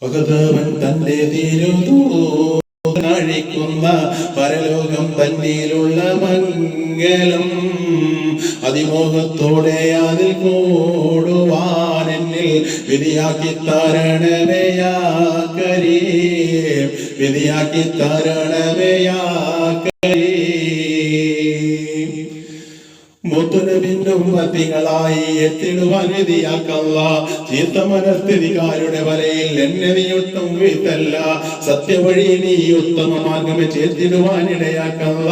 ഭഗവൻ തന്റെ തിരുതൂതനഴിക്കുന്ന പരലോകം തന്നിലുള്ള മംഗളം അതിമോഹത്തോടെ അതിൽ കൂടുവാൻ എന്നിൽ വിധിയാക്കി തരണമേയാ കരീം, വിധിയാക്കി തരണമേയാ കരീം. മുത്തുനബിന്റെ ഉമ്മത്തികളായി എത്തിടുവാൻ വിധിയാക്കല്ല. ചീത്ത മനസ്ഥിതികാരുടെ വലയിൽ എന്നെ നീയൊട്ടും വീഴ്ത്തല്ല. സത്യവഴി നീ ഉത്തമ മാർഗമേ ചേർത്തിടുവാനിടയാക്കല്ല.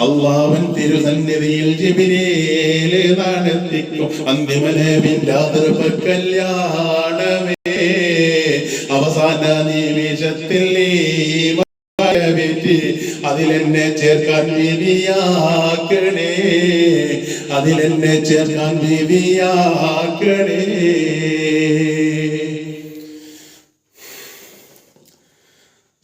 അള്ളാഹുവിൻ തിരുസന്നിധിയിൽ ജിബ്രീൽ നടത്തിക്കും അന്തിമനബിന്റെ അതിർപ്പ കല്യാണമേ. അവസാന നിമിഷത്തിൽ നീ അതിലെന്നെ ചേർക്കാൻ വിധിയാക്കണേ, അതിലെന്നെ ചേർക്കാൻ വിധിയാക്കണേ.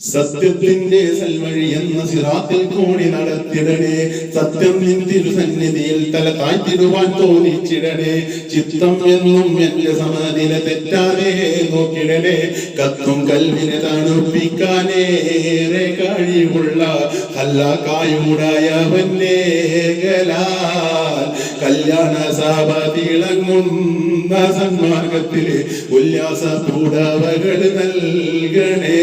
സത്യത്തിന്റെ സൽവഴി എന്ന സിറാത്തിൽ കൂടി നടത്തിടണേ. സത്യം നിൻ തിരുസന്നിധിയിൽ തല താഴ്ത്തിടുവാൻ തോന്നിച്ചിടണേ. ചിത്തം എന്നും എന്റെ സമാധിയിലെ തെറ്റാതെ നോക്കിടണേ. കത്തും കൽവിനെ തണുപ്പിക്കാനേറെ കഴിവുള്ള ഹല്ലാക്കായുടായവന്നേകലാൽ കല്യാണ സഭ തിളങ്ങുന്ന സന്മാർഗത്തിലെ ഉല്ലാസ പൂടവകൾ നൽകണേ,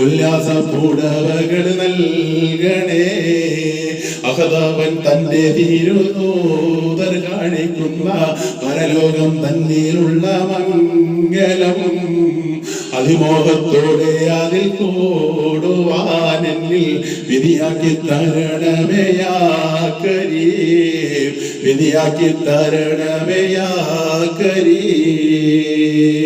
ഉല്ലാസ പൂടവകൾ നൽകണേ. അഹദവൻ തന്റെ തിരുതൂതർ കാണിക്കുന്ന പരലോകം തന്നിലുള്ള മംഗളം അതിമോഹത്തോടെ അതിൽ കൂടുവാൻ എന്നിൽ വിധിയാക്കി തരണമേയാ കരീം, വിധിയാക്കി തരണമേയാ കരീം.